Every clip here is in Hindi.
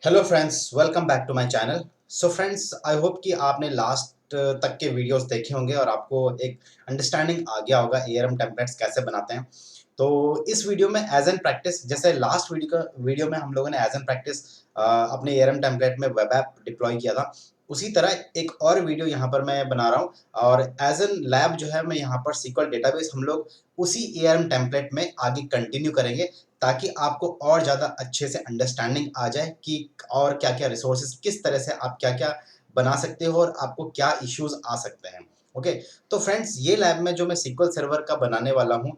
Hello friends, welcome back to my channel. So friends, I hope कि आपने लास्ट तक के वीडियोस देखे होंगे और आपको एक अंडरस्टैंडिंग आ गया होगा एआरएम टेम्पलेट्स कैसे बनाते हैं। तो इस वीडियो में एज एन प्रैक्टिस, जैसे लास्ट वीडियो में हम लोगों ने एज एन प्रैक्टिस अपने एआरएम टेम्पलेट में वेब ऐप डिप्लॉय किया था, उसी तरह एक और वीडियो यहाँ पर मैं बना रहा हूँ और एज एन लैब जो है मैं यहाँ पर सीक्वल डेटाबेस हम लोग उसी एआरएम टेम्पलेट में आगे कंटिन्यू करेंगे, ताकि आपको और ज़्यादा अच्छे से अंडरस्टैंडिंग आ जाए कि और क्या-क्या रिसोर्सेज किस तरह से आप क्या-क्या बना सकते हो और आपको क्या इश्यूज आ सकते हैं। ओके, तो फ्रेंड्स ये लैब में जो मैं सीक्वल सर्वर का बनाने वाला हूँ,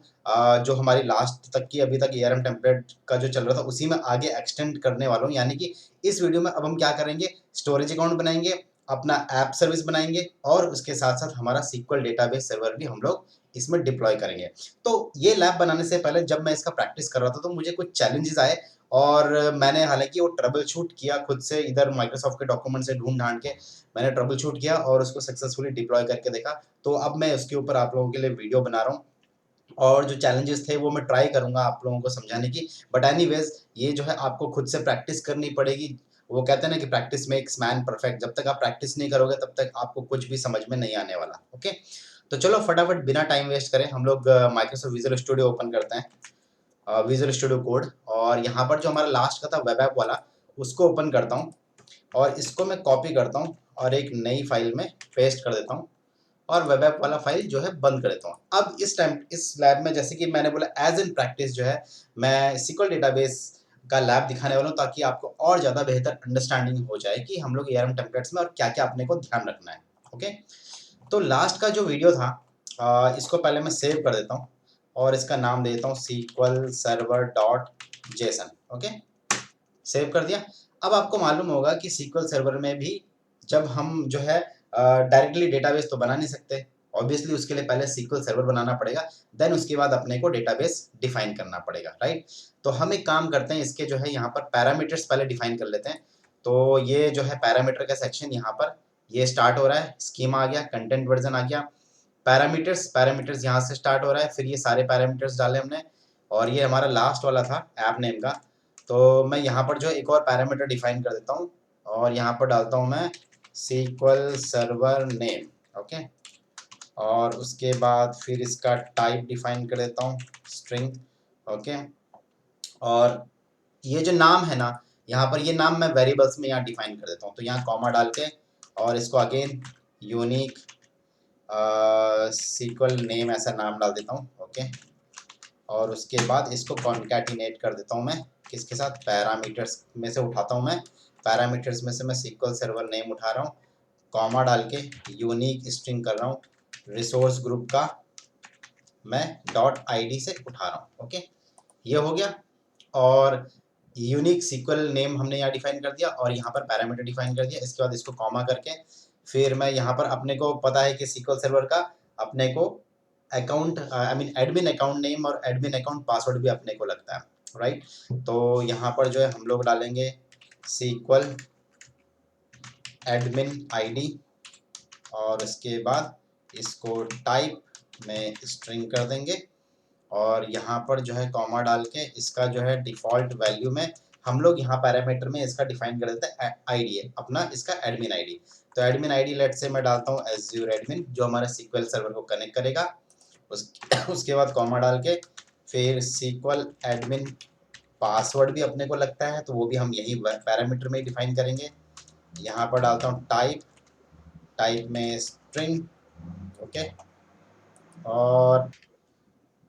जो हमारी लास्ट तक की अभी तक एआरएम टेम्पलेट का जो चल रहा था उसी में आगे एक्सटेंड करने वाला हूँ। यानी कि इस वीडियो में अब हम क्या करेंगे, स्टोरेज अकाउंट बनाएंगे, अपना ऐप सर्विस बनाएंगे और उसके साथ-साथ हमारा सीक्वल डेटाबेस सर्वर भी हम लोग इसमें डिप्लॉय करेंगे। तो ये लैब बनाने से पहले जब मैं इसका प्रैक्टिस कर रहा था तो मुझे कुछ चैलेंजेस आए और मैंने हालांकि वो ट्रबल शूट किया खुद से, इधर माइक्रोसॉफ्ट के डॉक्यूमेंट से ढूंढ ढांड के मैंने ट्रबल शूट किया और उसको सक्सेसफुली डिप्लॉय करके देखा। तो अब मैं उसके ऊपर आप लोगों के लिए वीडियो बना रहा हूँ और जो चैलेंजेस थे वो मैं ट्राई करूंगा आप लोगों को समझाने की। बट एनीवेज ये जो है आपको खुद से प्रैक्टिस करनी पड़ेगी। वो कहते हैं ना कि प्रैक्टिस मेक्स मैन परफेक्ट। जब तक आप प्रैक्टिस नहीं करोगे तब तक आपको कुछ भी समझ में नहीं आने वाला। ओके, तो चलो फटाफट बिना टाइम वेस्ट करें हम लोग माइक्रोसॉफ्ट विजुअल स्टूडियो ओपन करते हैं, विजुअल स्टूडियो कोड। और यहाँ पर जो हमारा लास्ट का था वेब ऐप वाला उसको ओपन करता हूँ और इसको मैं कॉपी करता हूँ और एक नई फाइल में पेस्ट कर देता हूँ और वेब ऐप वाला फाइल जो है बंद कर देता हूँ। अब इस टाइम इस लैब में जैसे कि मैंने बोला एज एन प्रैक्टिस जो है मैं सिक्वल डेटाबेस का लैब दिखाने वाला हूँ, ताकि आपको और ज़्यादा बेहतर अंडरस्टैंडिंग हो जाए कि हम लोग एआरएम टेम्पलेट्स में और क्या क्या अपने को ध्यान रखना है। ओके, तो लास्ट का जो वीडियो था इसको पहले मैं सेव कर देता हूँ और इसका नाम दे देता हूँ SQL server dot JSON. Okay, save कर दिया। अब आपको मालूम होगा कि सीक्वल सर्वर में भी जब हम जो है डायरेक्टली डेटाबेस तो बना नहीं सकते, ऑब्वियसली उसके लिए पहले सीक्वल सर्वर बनाना पड़ेगा, देन उसके बाद अपने को डेटाबेस डिफाइन करना पड़ेगा, राइट। तो हम एक काम करते हैं, इसके जो है यहाँ पर पैरामीटर्स पहले डिफाइन कर लेते हैं। तो ये जो है पैरामीटर का सेक्शन यहाँ पर ये स्टार्ट हो रहा है, स्कीमा आ गया, कंटेंट वर्जन आ गया, पैरामीटर्स पैरामीटर्स यहाँ से स्टार्ट हो रहा है, फिर ये सारे पैरामीटर्स डाले हमने और ये हमारा लास्ट वाला था ऐप नेम का। तो मैं यहाँ पर जो एक और पैरामीटर डिफाइन कर देता हूँ और यहाँ पर डालता हूँ मैं सीक्वल सर्वर नेम। ओके, और उसके बाद फिर इसका टाइप डिफाइन कर देता हूँ स्ट्रिंग। ओके, और ये जो नाम है ना, यहाँ पर ये नाम मैं वेरिएबल्स में यहाँ डिफाइन कर देता हूँ। तो यहाँ कॉमा डाल के और इसको अगेन यूनिक सीक्वल नेम ऐसा नाम डाल देता हूँ। ओके, और उसके बाद इसको कॉन्कैटिनेट कर देता हूँ मैं किसके साथ, पैरामीटर्स में से उठाता हूँ मैं, पैरामीटर्स में से मैं सीक्वल सर्वर नेम उठा रहा हूँ, कॉमा डाल के यूनिक स्ट्रिंग कर रहा हूँ, रिसोर्स ग्रुप का मैं डॉट आईडी से उठा रहा हूँ। ओके, ये हो गया और यूनिक सीक्वल नेम हमने यहाँ डिफाइन कर दिया और यहाँ पर पैरामीटर डिफाइन कर दिया। इसके बाद इसको कॉमा करके फिर मैं यहाँ पर अपने को पता है कि सीक्वल सर्वर का अपने को account I mean admin account name और एडमिन अकाउंट पासवर्ड भी अपने को लगता है, राइट। तो यहाँ पर जो है हम लोग डालेंगे सीक्वल एडमिन आईडी और उसके बाद इसको टाइप में स्ट्रिंग कर देंगे और यहाँ पर जो है कॉमा डाल के इसका जो है डिफ़ॉल्ट वैल्यू में हम लोग यहाँ पैरामीटर में इसका डिफाइन कर देते हैं आईडी है अपना, इसका एडमिन आईडी। तो एडमिन आईडी लेट से मैं डालता हूँ एज्यूर एडमिन, जो हमारे सीक्वल सर्वर को कनेक्ट करेगा। उसके बाद कॉमा डाल के फिर सीक्वल एडमिन पासवर्ड भी अपने को लगता है, तो वो भी हम यही पैरामीटर में डिफाइन करेंगे। यहाँ पर डालता हूँ टाइप, टाइप में स्ट्रिंग। ओके, और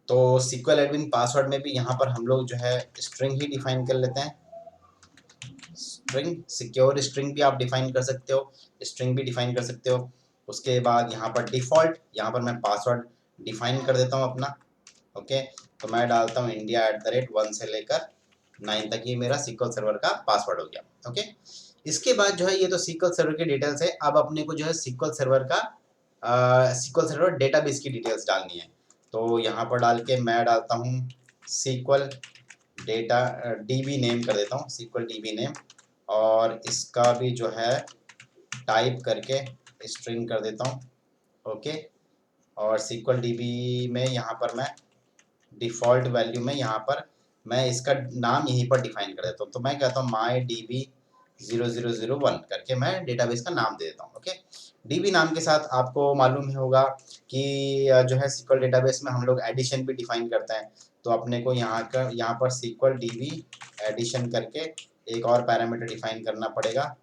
तो सीक्वल एडमिन पासवर्ड में भी यहाँ पर हम लोग जो है स्ट्रिंग ही डिफाइन कर लेते हैं। स्ट्रिंग, सिक्योर स्ट्रिंग भी आप डिफाइन कर सकते हो, स्ट्रिंग भी डिफाइन कर सकते हो। उसके बाद यहाँ पर डिफ़ॉल्ट, यहाँ पर मैं पासवर्ड डिफाइन कर देता हूँ अपना। ओके, तो मैं डालता हूँ India@1 से लेकर 9 तक, ये मेरा सीक्वल सर्वर का पासवर्ड हो गया। ओके, इसके बाद जो है ये तो सीक्वल सर्वर की डिटेल्स है। अब अपने को जो है सीक्वल सर्वर का सीक्वल सर्वर डेटाबेस की डिटेल्स डालनी है। तो यहाँ पर डाल के मैं डालता हूँ सीक्वल डेटा डीबी नेम कर देता हूँ, सीक्वल डीबी नेम, और इसका भी जो है टाइप करके स्ट्रिंग कर देता हूँ। ओके, और सीक्वल डीबी में यहाँ पर मैं डिफ़ॉल्ट वैल्यू में यहाँ पर मैं इसका नाम यहीं पर डिफाइन कर देता हूँ। तो मैं कहता हूँ माई डी बी 0001 करके मैं डेटाबेस का नाम दे देता हूँ। ओके, डीबी नाम के साथ आपको मालूम ही होगा कि जो है SQL डेटाबेस में हम लोग एडिशन भी डिफाइन करते हैं। तो अपने को यहाँ पर SQL DB एडिशन करके एक और पैरामीटर डिफाइन करना पड़ेगा,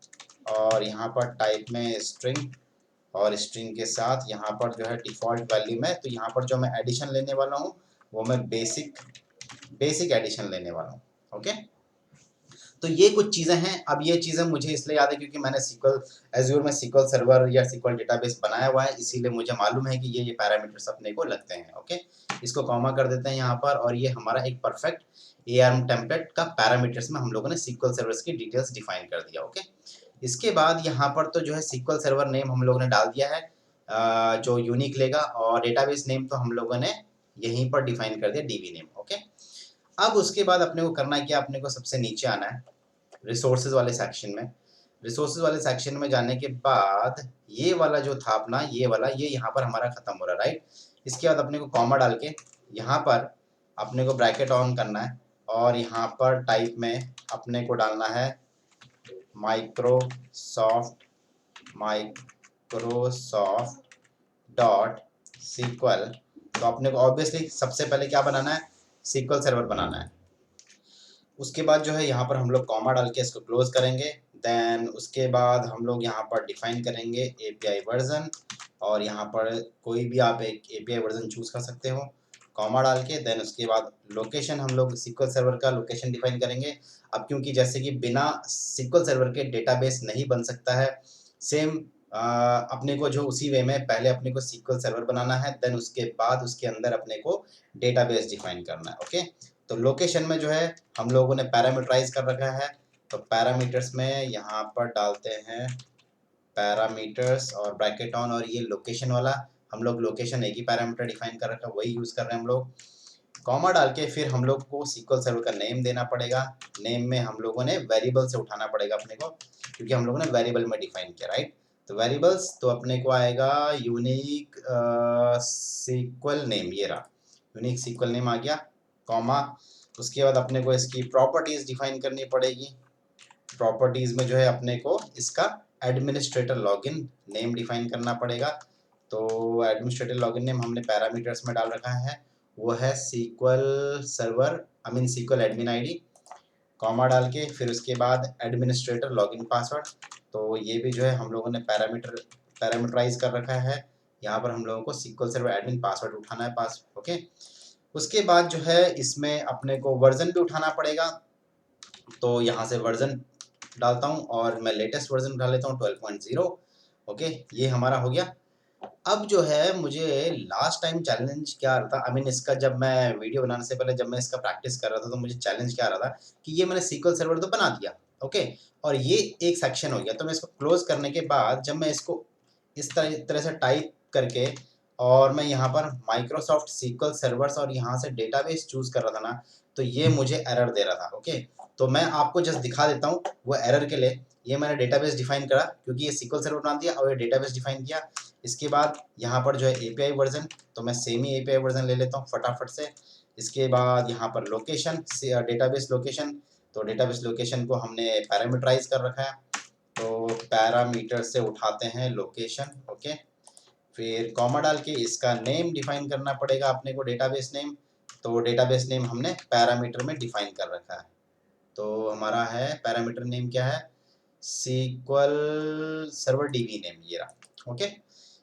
और यहाँ पर टाइप में स्ट्रिंग, और स्ट्रिंग के साथ यहाँ पर जो है डिफ़ॉल्ट वैल्यू में, तो यहाँ पर जो मैं एडिशन लेने वाला हूँ वो मैं बेसिक एडिशन लेने वाला हूँ। ओके, तो ये कुछ चीज़ें हैं। अब ये चीज़ें मुझे इसलिए याद है क्योंकि मैंने एज़्योर में SQL सर्वर या SQL डेटाबेस बनाया हुआ है, इसीलिए मुझे मालूम है कि ये पैरामीटर्स अपने को लगते हैं। ओके, इसको कॉमा कर देते हैं यहाँ पर, और ये हमारा एक परफेक्ट ARM टेम्पलेट का पैरामीटर्स में हम लोगों ने SQL सर्वर्स की डिटेल्स डिफाइन कर दिया। ओके, इसके बाद यहाँ पर तो जो है SQL सर्वर नेम हम लोगों ने डाल दिया है, जो यूनिक लेगा, और डेटाबेस नेम तो हम लोगों ने यहीं पर डिफाइन कर दिया, DB नेम। ओके, अब उसके बाद अपने को करना है क्या, अपने को सबसे नीचे आना है रिसोर्सेज वाले सेक्शन में। रिसोर्सेज वाले सेक्शन में जाने के बाद ये वाला जो था अपना, ये यहाँ पर हमारा खत्म हो रहा है, राइट। इसके बाद अपने को कॉमा डाल के यहाँ पर अपने को ब्रैकेट ऑन करना है, और यहाँ पर टाइप में अपने को डालना है माइक्रोसॉफ्ट डॉट SQL। तो अपने को ऑब्वियसली सबसे पहले क्या बनाना है, SQL सर्वर बनाना है। उसके बाद जो है यहाँ पर हम लोग कॉमा डाल के इसको क्लोज करेंगे। देन उसके बाद हम लोग यहाँ पर डिफाइन करेंगे API वर्जन, और यहाँ पर कोई भी आप एक API वर्जन चूज कर सकते हो कॉमा डाल के। देन उसके बाद लोकेशन, हम लोग SQL सर्वर का लोकेशन डिफाइन करेंगे। अब क्योंकि जैसे कि बिना SQL सर्वर के डेटाबेस नहीं बन सकता है, सेम अपने को जो उसी वे में पहले अपने को SQL सर्वर बनाना है, देन उसके बाद उसके अंदर अपने को डेटाबेस डिफाइन करना है। ओके, तो लोकेशन में जो है हम लोगों ने पैरामीटराइज कर रखा है, तो पैरामीटर्स में यहाँ पर डालते हैं पैरामीटर्स और ब्रैकेट ऑन, और ये लोकेशन वाला हम लोग लोकेशन एक ही पैरामीटर डिफाइन कर रखा है, वही यूज़ कर रहे हैं हम लोग। कॉमा डाल के फिर हम लोग को SQL सर्वर का नेम देना पड़ेगा। नेम में हम लोगों ने वेरिएबल से उठाना पड़ेगा अपने को, क्योंकि हम लोगों ने वेरिएबल में डिफाइन किया, राइट। तो वेरिएबल्स तो अपने को आएगा यूनिक SQL नेम, ये रहा यूनिक SQL नेम आ गया, कॉमा। उसके बाद अपने को इसकी प्रॉपर्टीज़ डिफाइन करनी पड़ेगी। प्रॉपर्टीज़ में जो है अपने को इसका एडमिनिस्ट्रेटर लॉगिन नेम डिफाइन करना पड़ेगा। तो एडमिनिस्ट्रेटर लॉगिन नेम हमने पैरामीटर्स में डाल रखा है, वो है SQL server SQL admin ID, comma डाल के फिर उसके बाद एडमिनिस्ट्रेटर लॉगिन पासवर्ड। तो ये भी जो है हम लोगों ने पैरामीटराइज कर रखा है। यहाँ पर हम लोगों को SQL सर्वर एडमिन पासवर्ड उठाना है ओके। उसके बाद जो है इसमें अपने को वर्जन भी उठाना पड़ेगा, तो यहाँ से वर्जन डालता हूँ और मैं लेटेस्ट वर्जन उठा लेता हूँ 12.0। ओके, ये हमारा हो गया। अब जो है मुझे लास्ट टाइम चैलेंज क्या आ रहा था, इसका जब मैं वीडियो बनाने से पहले जब मैं इसका प्रैक्टिस कर रहा था, तो मुझे चैलेंज क्या आ रहा था कि ये मैंने SQL सर्वर तो बना दिया, ओके, और ये एक सेक्शन हो गया। तो मैं इसको क्लोज करने के बाद जब मैं इसको इस तरह से टाइप करके, और मैं यहाँ पर माइक्रोसॉफ्ट SQL सर्वर्स और यहाँ से डेटाबेस चूज कर रहा था ना, तो ये मुझे एरर दे रहा था। ओके, तो मैं आपको जस्ट दिखा देता हूँ वो एरर के लिए। ये मैंने डेटाबेस डिफाइन करा, क्योंकि ये SQL सर्वर बना दिया और ये डेटाबेस डिफाइन किया। इसके बाद यहाँ पर जो है API वर्जन, तो मैं सेम ही API वर्जन ले लेता हूँ फटाफट से। इसके बाद यहाँ पर लोकेशन, डेटाबेस लोकेशन, तो डेटाबेस लोकेशन को हमने पैरामीटराइज कर रखा है, तो पैरामीटर से उठाते हैं लोकेशन। ओके, फिर कॉमा डाल के इसका नेम डिफाइन करना पड़ेगा अपने को, डेटाबेस नेम। तो डेटाबेस नेम हमने पैरामीटर में डिफाइन कर रखा है, तो हमारा है पैरामीटर नेम क्या है, SQL सर्वर DB नेम, ये रहा। ओके,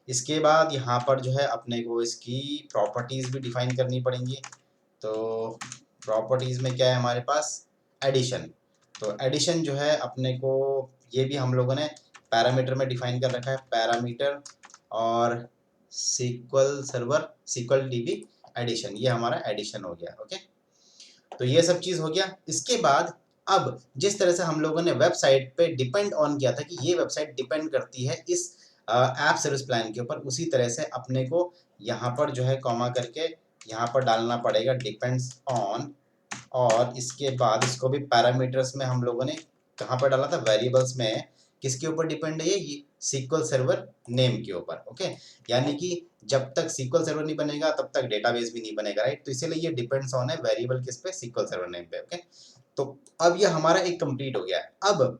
इसके बाद यहाँ पर जो है अपने को इसकी प्रॉपर्टीज़ भी डिफाइन करनी पड़ेंगी। तो प्रॉपर्टीज़ में क्या है हमारे पास, एडिशन। तो एडिशन जो है अपने को ये भी हम लोगों ने पैरामीटर में डिफाइन कर रखा है, पैरामीटर और SQL server SQL DB edition, ये हमारा एडिशन हो गया। ओके, तो ये सब चीज़ हो गया। इसके बाद अब जिस तरह से हम लोगों ने वेबसाइट पे डिपेंड ऑन किया था कि ये वेबसाइट डिपेंड करती है इस ऐप सर्विस प्लान के ऊपर, उसी तरह से अपने को यहाँ पर जो है कॉमा करके यहाँ पर डालना पड़ेगा डिपेंड्स ऑन, और इसके बाद इसको भी पैरामीटर्स में हम लोगों ने कहाँ पर डाला था, वेरिएबल्स में। किसके ऊपर डिपेंड है ये SQL सर्वर नेम के ऊपर। ओके, यानी कि जब तक SQL सर्वर नहीं बनेगा तब तक डेटाबेस भी नहीं बनेगा, राइट। तो इसीलिए ये डिपेंड्स ऑन है वेरिएबल किस पे, SQL सर्वर नेम पे। ओके, तो अब ये हमारा एक कंप्लीट हो गया है। अब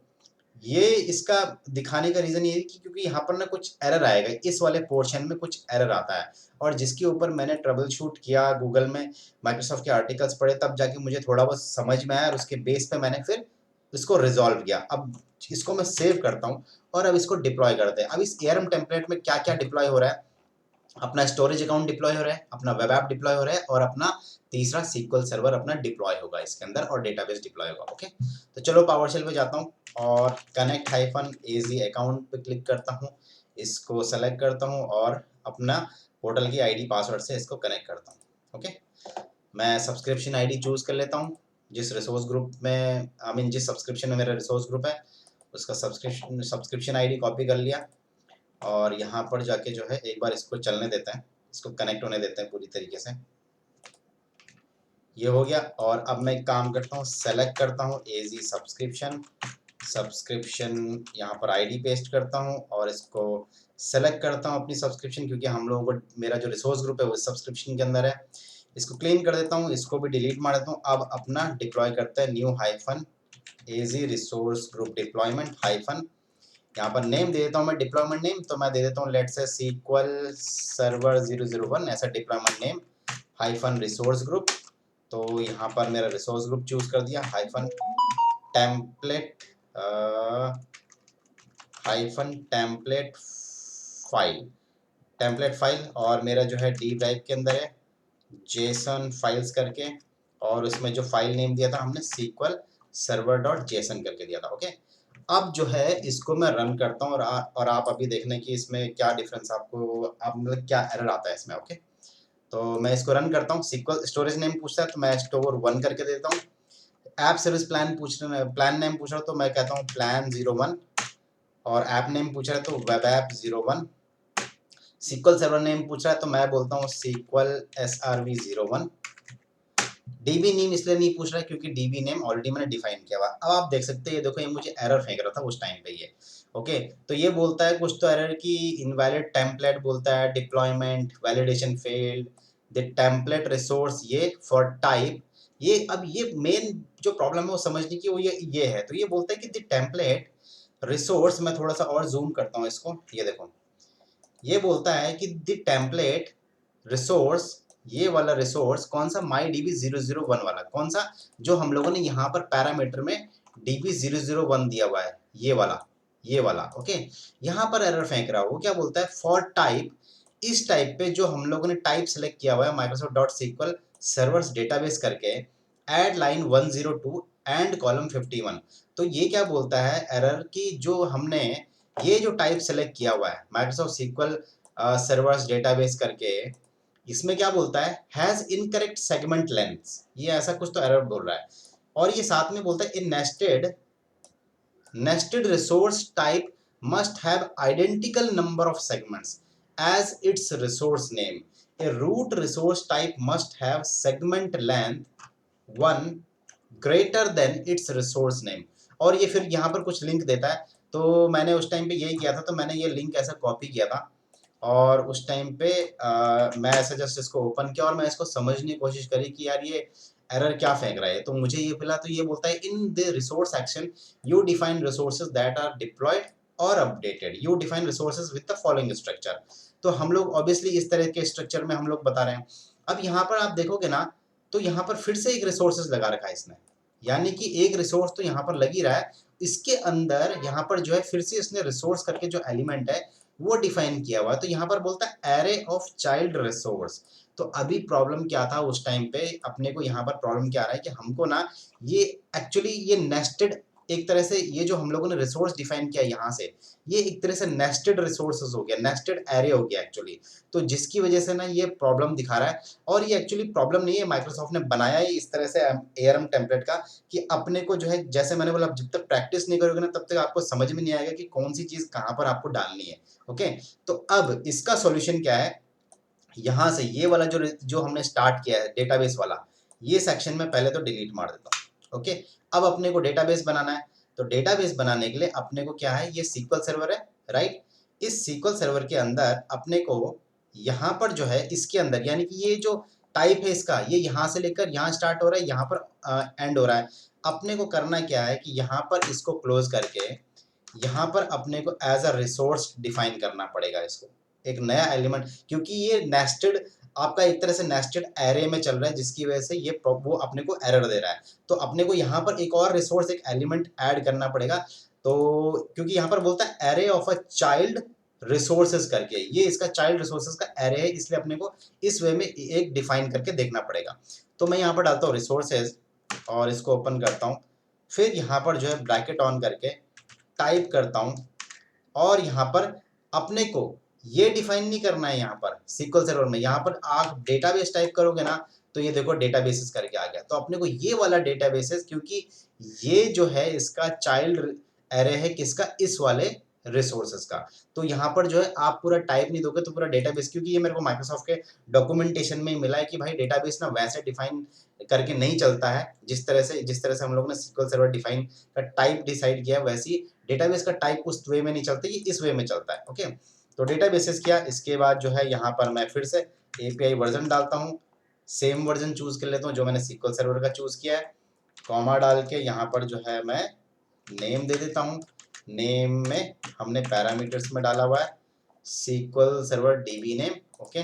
ये इसका दिखाने का रीज़न ये है कि क्योंकि यहाँ पर ना कुछ एरर आएगा, इस वाले पोर्शन में कुछ एरर आता है और जिसके ऊपर मैंने ट्रबल शूट किया, गूगल में माइक्रोसॉफ्ट के आर्टिकल्स पढ़े, तब जाके मुझे थोड़ा बहुत समझ में आया और उसके बेस पे मैंने फिर इसको रिज़ॉल्व किया। अब इसको मैं सेव करता हूँ और अब इसको डिप्लॉय करते हैं। अब इस ARM टेम्पलेट में क्या-क्या डिप्लॉय हो रहा है, अपना स्टोरेज अकाउंट डिप्लॉय हो रहा है, अपना वेब ऐप डिप्लॉय हो रहा है और अपना तीसरा SQL सर्वर अपना डिप्लॉय होगा इसके अंदर और डेटाबेस डिप्लॉय होगा। ओके, तो चलो पावरशेल पे जाता हूँ और कनेक्ट हाइफन एजी अकाउंट पे क्लिक करता हूँ, इसको सेलेक्ट करता हूँ और अपना पोर्टल की आईडी पासवर्ड से इसको कनेक्ट करता हूँ। ओके, मैं सब्सक्रिप्शन आईडी चूज कर लेता हूँ, जिस रिसोर्स ग्रुप में जिस सब्सक्रिप्शन में मेरा रिसोर्स ग्रुप है उसका सब्सक्रिप्शन आईडी कॉपी कर लिया और यहाँ पर जाके जो है एक बार इसको चलने देते हैं, इसको कनेक्ट होने देते हैं पूरी तरीके से। ये हो गया और अब मैं एक काम करता हूँ, सेलेक्ट करता हूँ एजी सब्सक्रिप्शन यहाँ पर आईडी पेस्ट करता हूँ और इसको सेलेक्ट करता हूँ अपनी सब्सक्रिप्शन, क्योंकि हम लोगों को मेरा जो रिसोर्स ग्रुप है वो सब्सक्रिप्शन के अंदर है। इसको क्लीन कर देता हूँ, इसको भी डिलीट मार देता हूँ। अब अपना डिप्लॉय करते हैं, न्यू हाइफन एजी रिसोर्स ग्रुप डिप्लॉयमेंट हाइफन, यहाँ पर नेम दे देता हूँ मैं डिप्लॉयमेंट नेम, तो मैं दे देता हूँ लेट्स से SQL सर्वर 001 ऐसा deployment name hyphen resource group. तो यहाँ पर मेरा रिसोर्स ग्रुप चूज कर दिया, टेम्पलेट टेम्पलेट फाइल और मेरा जो है डी ड्राइव के अंदर है जेसन फाइल्स करके और उसमें जो फाइल नेम दिया था हमने SQL सर्वर डॉट जेसन करके दिया था। ओके, अब जो है इसको मैं रन करता हूँ और आप अभी देखने की इसमें क्या डिफरेंस आपको आप मतलब क्या एरर आता है इसमें। ओके, तो मैं इसको रन करता हूँ, SQL स्टोरेज नेम पूछता है तो मैं store1 करके देता हूँ, ऐप सर्विस प्लान नेम पूछ रहा तो मैं कहता हूँ प्लान 01 और ऐप नेम पूछ रहा है तो web app 01, SQL server name पूछ रहा है तो मैं बोलता हूँ SQL SRV 01। डीबी नेम इसलिए नहीं पूछ रहा है क्योंकि डीबी नेम ऑलरेडी मैंने डिफाइन किया हुआ। अब आप देख सकते हैं, ये देखो ये मुझे एरर फेंक रहा था उस टाइम पे ये। ओके, तो ये बोलता है कुछ तो एरर की इनवैलिड टेम्पलेट बोलता है, deployment validation failed, the template resource ये फॉर टाइप। ये अब ये मेन जो प्रॉब्लम है वो समझने की वो ये है, तो ये बोलता है कि द टेम्पलेट रिसोर्स, मैं थोड़ा सा और जूम करता हूँ इसको, ये देखो ये बोलता है कि द टेम्पलेट रिसोर्स, ये वाला रिसोर्स कौन सा, माई डीबी 001 वाला, कौन सा जो हम लोगों ने यहाँ पर पैरामीटर में डीबी 001 दिया हुआ है, ये वाला। ओके, यहाँ पर एरर फेंक रहा है, वो क्या बोलता है फॉर टाइप, इस टाइप पे जो हम लोगों ने टाइप सेलेक्ट किया हुआ है Microsoft dot SQL servers database करके, एड लाइन 102 एंड कॉलम 51। तो ये क्या बोलता है एरर की, जो हमने ये जो टाइप सेलेक्ट किया हुआ है माइक्रोसॉफ्ट SQL सर्वर्स डेटाबेस करके, इसमें क्या बोलता है हैज इनकरेक्ट सेगमेंट लेंथ, ये ऐसा कुछ तो एरर बोल रहा है। और ये साथ में बोलता है in nested resource type must have identical number of segments as its resource name, a root resource type must have segment length 1 greater than its resource name. और ये फिर यहाँ पर कुछ लिंक देता है, तो मैंने उस टाइम पे यही किया था, तो मैंने ये लिंक ऐसा कॉपी किया था और उस टाइम पे मैं ऐसा जस्ट इसको ओपन किया और मैं इसको समझने की कोशिश करी कि यार ये एरर क्या फेंक रहा है, तो मुझे ये मिला, तो ये बोलता है in the resource action you define resources that are deployed और updated, you define resources with the following structure. तो हम लोग ऑब्वियसली इस तरह के स्ट्रक्चर में हम लोग बता रहे हैं। अब यहाँ पर आप देखोगे ना, तो यहाँ पर फिर से एक रिसोर्सेज लगा रखा है इसने, यानी कि एक रिसोर्स तो यहाँ पर लग ही रहा है, इसके अंदर यहाँ पर जो है फिर से इसने रिसोर्स करके जो एलिमेंट है वो डिफाइन किया हुआ है। तो यहाँ पर बोलता है एरे ऑफ चाइल्ड रिसोर्स। तो अभी प्रॉब्लम क्या था उस टाइम पे, अपने को यहाँ पर प्रॉब्लम क्या आ रहा है कि हमको ना ये एक्चुअली ये नेस्टेड, एक तरह से ये जो हम लोगों ने रिसोर्स डिफाइन किया यहाँ से, ये एक तरह से नेस्टेड रिसोर्सेज हो गया, नेस्टेड एरे हो गया एक्चुअली। तो जिसकी वजह से ना ये प्रॉब्लम दिखा रहा है, और ये एक्चुअली प्रॉब्लम नहीं है, माइक्रोसॉफ्ट ने बनाया ही इस तरह से ARM टेम्पलेट का कि अपने को जो है, जैसे मैंने बोला, जब तक प्रैक्टिस नहीं करोगे ना तब तक आपको समझ में नहीं आएगा कि कौन सी चीज़ कहाँ पर आपको डालनी है। ओके, तो अब इसका सॉल्यूशन क्या है, यहाँ से ये वाला जो हमने स्टार्ट किया है डेटाबेस वाला, ये सेक्शन में पहले तो डिलीट मार देता हूँ। ओके, अब अपने को डेटाबेस बनाना है, तो डेटाबेस बनाने के लिए अपने को क्या है, ये SQL सर्वर है, राइट। इस SQL सर्वर के अंदर अपने को यहाँ पर जो है, इसके अंदर यानी कि ये जो टाइप है इसका, ये यहाँ से लेकर यहाँ स्टार्ट हो रहा है, यहाँ पर एंड हो रहा है। अपने को करना क्या है कि यहाँ पर इसको क्लोज करके यहाँ पर अपने को एज अ रिसोर्स डिफाइन करना पड़ेगा इसको, एक नया एलिमेंट, क्योंकि ये नेस्टेड आपका एक तरह से नेस्टेड एरे में चल रहा है, जिसकी वजह से ये वो अपने को एरर दे रहा है। तो अपने को यहाँ पर एक और रिसोर्स, एक एलिमेंट ऐड करना पड़ेगा। तो क्योंकि यहाँ पर बोलता है array of a child resources करके, ये इसका चाइल्ड रिसोर्सेज का एरे है, इसलिए अपने को इस वे में एक डिफाइन करके देखना पड़ेगा। तो मैं यहाँ पर डालता हूँ रिसोर्सेज और इसको ओपन करता हूँ, फिर यहाँ पर जो है ब्रैकेट ऑन करके टाइप करता हूँ, और यहाँ पर अपने को ये डिफाइन नहीं करना है। यहाँ पर SQL सर्वर में यहाँ पर आप डेटाबेस टाइप करोगे ना, तो ये देखो डेटाबेसेस करके आ गया। तो अपने को ये वाला डेटाबेसेस, क्योंकि ये जो है इसका चाइल्ड एरे है किसका, इस वाले रिसोर्सेज का। तो यहाँ पर जो है आप पूरा टाइप नहीं दोगे तो पूरा डेटाबेस, क्योंकि ये मेरे को माइक्रोसॉफ्ट के डॉक्यूमेंटेशन में ही मिला है कि भाई डेटाबेस ना वैसे डिफाइन करके नहीं चलता है, जिस तरह से हम लोग ने SQL सर्वर डिफाइन का टाइप डिसाइड किया, वैसी डेटाबेस का टाइप उस वे में नहीं चलता, ये इस वे में चलता है। ओके, तो डेटाबेसेस किया, इसके बाद जो है यहाँ पर मैं फिर से API वर्जन डालता हूँ, सेम वर्जन चूज कर लेता हूँ जो मैंने SQL सर्वर का चूज किया है, कॉमा डाल के यहाँ पर जो है मैं नेम दे देता हूँ। नेम में हमने पैरामीटर्स में डाला हुआ है SQL server DB name. Okay,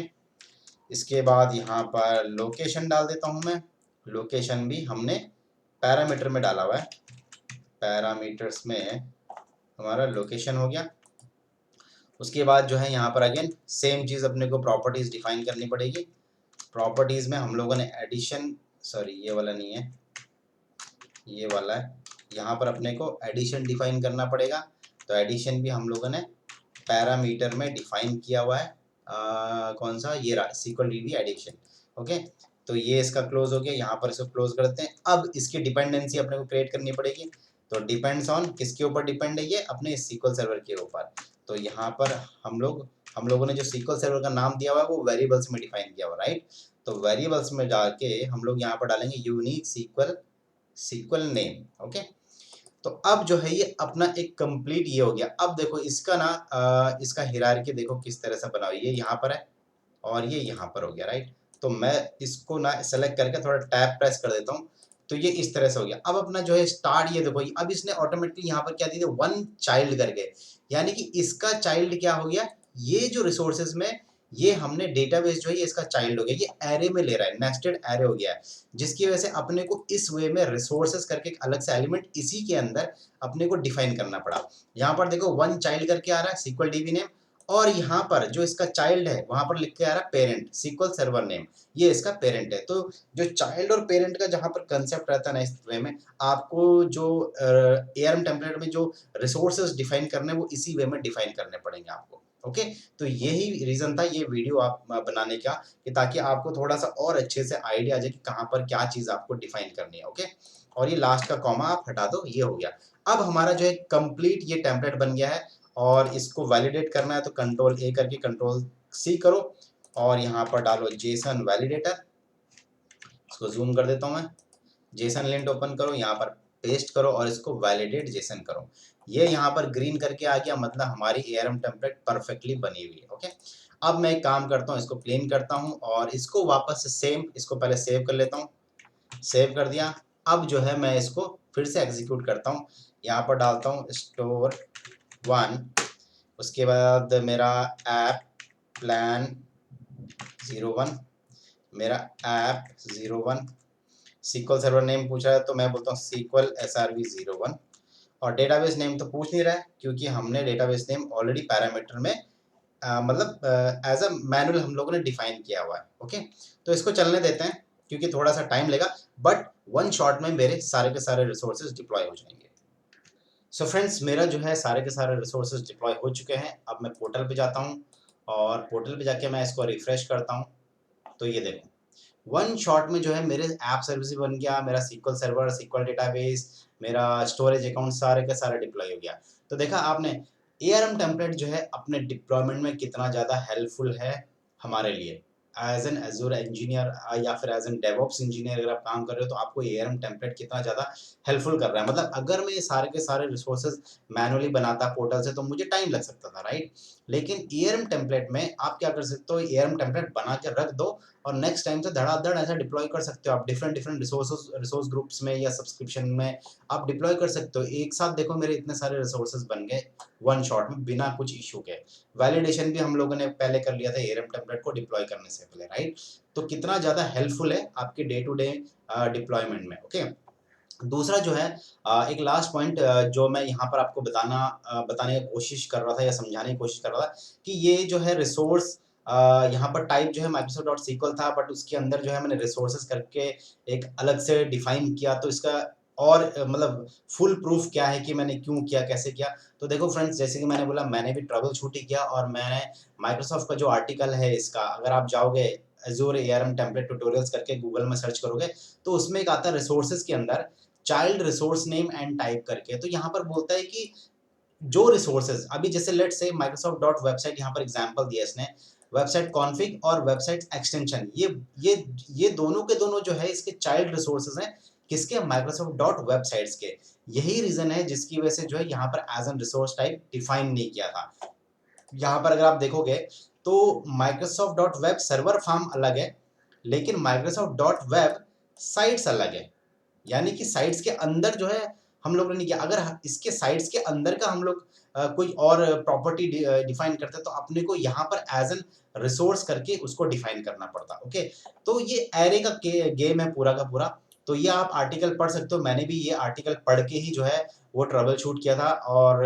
इसके बाद यहाँ पर लोकेशन डाल देता हूँ मैं, लोकेशन भी हमने पैरामीटर में डाला हुआ है, पैरामीटर्स में हमारा लोकेशन हो गया। उसके बाद जो है यहाँ पर अगेन सेम चीज़ अपने को प्रॉपर्टीज़ डिफाइन करनी पड़ेगी। प्रॉपर्टीज़ में हम लोगों ने एडिशन, सॉरी ये वाला नहीं है, ये वाला है, यहाँ पर अपने को एडिशन डिफाइन करना पड़ेगा। तो एडिशन भी हम लोगों ने पैरामीटर में डिफाइन किया हुआ है, कौन सा, ये रहा SQL DB एडिशन। ओके, तो ये इसका क्लोज हो गया, यहाँ पर इसको क्लोज करते हैं। अब इसकी डिपेंडेंसी अपने को क्रिएट करनी पड़ेगी। तो डिपेंड्स ऑन, किसके ऊपर डिपेंड है, ये अपने SQL सर्वर के ऊपर। तो यहाँ पर हम लोगों ने जो SQL सर्वर का नाम दिया हुआ है वो वेरिएबल्स में डिफाइन किया हुआ, राइट। तो वेरिएबल्स में जाके हम लोग यहाँ पर डालेंगे यूनिक SQL नेम। ओके, तो अब जो है ये अपना एक कंप्लीट ये हो गया। अब देखो इसका ना इसका हिरार्की देखो किस तरह से बना हुआ है, ये यहाँ पर है और ये यहाँ पर हो गया, राइट। तो मैं इसको ना सेलेक्ट करके थोड़ा टैब प्रेस कर देता हूँ, तो ये इस तरह से हो गया। अब अपना जो है स्टार्ट, ये देखो अब इसने ऑटोमेटिकली यहाँ पर क्या दी थी, वन चाइल्ड करके, यानी कि इसका चाइल्ड क्या हो गया, ये जो रिसोर्सेज में ये हमने डेटाबेस जो है ये इसका चाइल्ड हो गया, ये एरे में ले रहा है, नेस्टेड एरे हो गया है, जिसकी वजह से अपने को इस वे में रिसोर्सेज करके एक अलग से एलिमेंट इसी के अंदर अपने को डिफाइन करना पड़ा। यहाँ पर देखो वन चाइल्ड करके आ रहा है SQL DB नेम, और यहाँ पर जो इसका चाइल्ड है वहां पर लिख के आ रहा है पेरेंट SQL सर्वर नेम, ये इसका पेरेंट है। तो जो चाइल्ड और पेरेंट का जहां पर कंसेप्ट रहता है ना, इस वे में आपको जो ARM टेम्पलेट में जो रिसोर्सेज डिफाइन करने वो इसी वे में डिफाइन करने पड़ेंगे आपको। ओके, तो यही रीजन था ये वीडियो आप बनाने का, कि ताकि आपको थोड़ा सा और अच्छे से आइडिया आ जाए कि कहाँ पर क्या चीज आपको डिफाइन करनी है। ओके, और ये लास्ट का कॉमा आप हटा दो, ये हो गया। अब हमारा जो है कंप्लीट ये टेम्पलेट बन गया है, और इसको वैलिडेट करना है तो कंट्रोल A करके कंट्रोल C करो, और यहाँ पर डालो जेसन वैलिडेटर, इसको जूम कर देता हूँ मैं, जेसन लिंट ओपन करो, यहाँ पर पेस्ट करो और इसको वैलिडेट जेसन करो। ये यहाँ पर ग्रीन करके आ गया, मतलब हमारी ARM टेम्पलेट परफेक्टली बनी हुई है। ओके, अब मैं एक काम करता हूँ, इसको क्लीन करता हूँ और इसको वापस से सेम, इसको पहले सेव कर लेता हूँ, सेव कर दिया। अब जो है मैं इसको फिर से एग्जीक्यूट करता हूँ, यहाँ पर डालता हूँ स्टोर 1, उसके बाद मेरा ऐप प्लान 01, मेरा ऐप 01, SQL सर्वर नेम पूछा है तो मैं बोलता हूँ SQL SRV 01, और डेटाबेस नेम तो पूछ नहीं रहा है क्योंकि हमने डेटाबेस नेम ऑलरेडी पैरामीटर में मतलब एज अ मैनुअल हम लोगों ने डिफाइन किया हुआ है। ओके, तो इसको चलने देते हैं क्योंकि थोड़ा सा टाइम लेगा, बट वन शॉट में मेरे सारे के सारे रिसोर्सेज डिप्लॉय हो जाएंगे। सो फ्रेंड्स, मेरा जो है सारे के सारे रिसोर्सेज डिप्लॉय हो चुके हैं। अब मैं पोर्टल पे जाता हूँ और पोर्टल पे जाके मैं इसको रिफ्रेश करता हूँ, तो ये देखो वन शॉट में जो है मेरे ऐप सर्विस भी बन गया, मेरा SQL सर्वर, SQL डेटाबेस, मेरा स्टोरेज अकाउंट सारे का सारा डिप्लॉय हो गया। तो देखा आपने ARM टेम्पलेट जो है अपने डिप्लॉयमेंट में कितना ज़्यादा हेल्पफुल है हमारे लिए। एज एन एजूर इंजीनियर या फिर एज एन डेवऑप्स इंजीनियर अगर आप काम कर रहे हो तो आपको एआरएम टेम्पलेट कितना ज़्यादा हेल्पफुल कर रहा है। मतलब अगर मैं ये सारे के सारे रिसोर्सेज मैनुअली बनाता पोर्टल से तो मुझे टाइम लग सकता था, राइट? लेकिन एआरएम टेम्पलेट में आप क्या कर सकते हो, एआरएम टेम्पलेट बना के रख दो और नेक्स्ट टाइम से धड़ाधड़ ऐसा डिप्लॉय कर सकते हो आप डिफरेंट डिफरेंट रिसोर्स ग्रुप्स में या सब्सक्रिप्शन में आप डिप्लॉय कर सकते हो। एक साथ देखो मेरे इतने सारे रिसोर्सेज बन गए वन शॉट में बिना कुछ इशू के। वैलिडेशन भी हम लोगों ने पहले कर लिया था एआरएम टेम्पलेट को डिप्लॉय करने से पहले, राइट? तो कितना ज़्यादा हेल्पफुल है आपके डे टू डे डिप्लॉयमेंट में, ओके? दूसरा जो है एक लास्ट पॉइंट जो मैं यहाँ पर आपको बताने की कोशिश कर रहा था या समझाने की कोशिश कर रहा था कि ये जो है रिसोर्स यहाँ पर टाइप जो है माइक्रोसॉफ्ट डॉट सीक्वल था, बट उसके अंदर जो है मैंने रिसोर्सेज करके एक अलग से डिफाइन किया। तो इसका और मतलब फुल प्रूफ क्या है कि मैंने क्यों किया, कैसे किया? तो देखो फ्रेंड्स, जैसे कि मैंने बोला मैंने भी ट्रबल शूट ही किया और मैंने माइक्रोसॉफ्ट का जो आर्टिकल है इसका, अगर आप जाओगे एज़ूर एआरएम टेम्पलेट ट्यूटोरियल्स करके गूगल में सर्च करोगे तो उसमें एक आता है रिसोर्सेज के अंदर child resource name and type करके। तो यहाँ पर बोलता है कि जो रिसोर्सेज अभी जैसे let's say Microsoft dot website, यहाँ पर एग्जांपल दिया इसने, वेबसाइट कॉन्फ़िग और वेबसाइट एक्सटेंशन, ये ये दोनों के दोनों जो है इसके चाइल्ड रिसोर्सेज हैं, किसके? माइक्रोसॉफ्ट डॉट वेबसाइट्स के। यही रीजन है जिसकी वजह से जो है यहाँ पर as an resource type define नहीं किया था। यहाँ पर अगर आप देखोगे तो Microsoft dot web server farm अलग है, लेकिन माइक्रोसॉफ्ट डॉट वेब साइट्स अलग है। यानी कि साइट्स के अंदर जो है हम लोगों ने नहीं किया। अगर इसके साइट्स के अंदर का हम लोग कोई और प्रॉपर्टी डिफाइन करते तो अपने को यहाँ पर एज एन रिसोर्स करके उसको डिफाइन करना पड़ता, ओके? तो ये एरे का गेम है पूरा का पूरा। तो ये आप आर्टिकल पढ़ सकते हो, मैंने भी ये आर्टिकल पढ़ के ही जो है वो ट्रबल शूट किया था और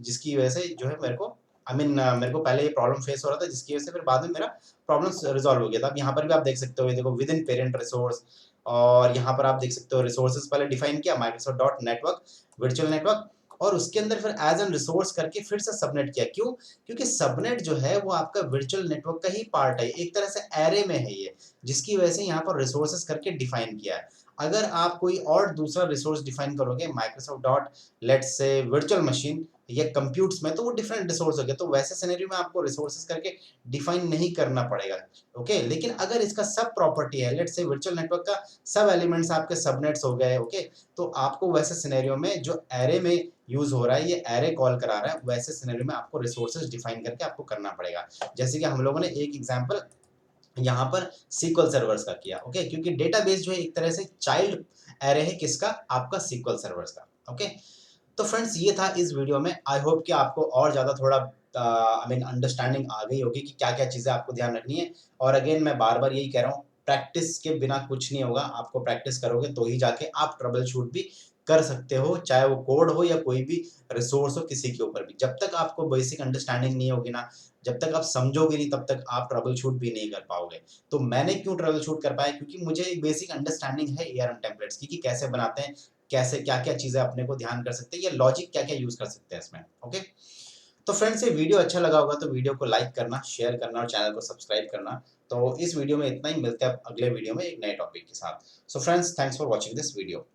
जिसकी वजह से जो है मेरे को मेरे को पहले ये प्रॉब्लम फेस हो रहा था जिसकी वजह से फिर बाद में मेरा प्रॉब्लम रिजॉल्व हो गया था। अब यहाँ पर भी आप देख सकते हो, ये देखो विद इन पेरेंट रिसोर्स, और यहाँ पर आप देख सकते हो रिसोर्सेज पहले डिफाइन किया Microsoft dot network virtual network, और उसके अंदर फिर एज एन रिसोर्स करके फिर से सबनेट किया। क्यों? क्योंकि सबनेट जो है वो आपका वर्चुअल नेटवर्क का ही पार्ट है, एक तरह से एरे में है ये, जिसकी वजह से यहाँ पर रिसोर्सेज करके डिफाइन किया है। अगर आप कोई और दूसरा रिसोर्स डिफाइन करोगे Microsoft dot let's say virtual machine या कंप्यूट्स में, तो वो डिफरेंट रिसोर्स हो गया। तो वैसे सिनेरियो में आपको रिसोर्सेज करके डिफाइन नहीं करना पड़ेगा, ओके? लेकिन अगर इसका सब प्रॉपर्टी है, लेट्स से वर्चुअल नेटवर्क का सब एलिमेंट्स आपके सबनेट्स हो गए, ओके? तो आपको वैसे सिनेरियो में जो एरे में यूज हो रहा है, ये एरे कॉल करा रहा है, वैसे सिनेरियो में आपको रिसोर्सेज डिफाइन करके आपको करना पड़ेगा। जैसे कि हम लोगों ने एक एग्जांपल यहाँ पर सीक्वल सर्वर्स का किया, ओके? क्योंकि डेटाबेस जो है एक तरह से चाइल्ड एरे है किसका? आपका सीक्वल सर्वर्स का, ओके? तो फ्रेंड्स ये था इस वीडियो में। आई होप कि आपको और ज़्यादा थोड़ा आई मीन अंडरस्टैंडिंग आ गई होगी कि क्या-क्या चीज़ें आपको ध्यान रखनी है। और अगेन मैं बार-बार यही कह रहा हूँ, प्रैक्टिस के बिना कुछ नहीं होगा। आपको प्रैक्टिस करोगे तो ही जाके आप ट्रबल शूट भी कर सकते हो, चाहे वो कोड हो या कोई भी रिसोर्स हो किसी के ऊपर भी। जब तक आपको बेसिक अंडरस्टैंडिंग नहीं होगी ना, जब तक आप समझोगे नहीं तब तक आप ट्रबल शूट भी नहीं कर पाओगे। तो मैंने क्यों ट्रबल शूट कर पाया? क्योंकि मुझे एक बेसिक अंडरस्टैंडिंग है एआरएम टेम्पलेट्स की कि कैसे बनाते हैं, कैसे क्या-क्या चीज़ें अपने को ध्यान कर सकते हैं या लॉजिक क्या-क्या यूज़ कर सकते हैं इसमें, ओके? तो फ्रेंड्स ये वीडियो अच्छा लगा होगा तो वीडियो को लाइक करना, शेयर करना और चैनल को सब्सक्राइब करना। तो इस वीडियो में इतना ही, मिलते हैं अब अगले वीडियो में एक नए टॉपिक के साथ। So friends, thanks for watching this video.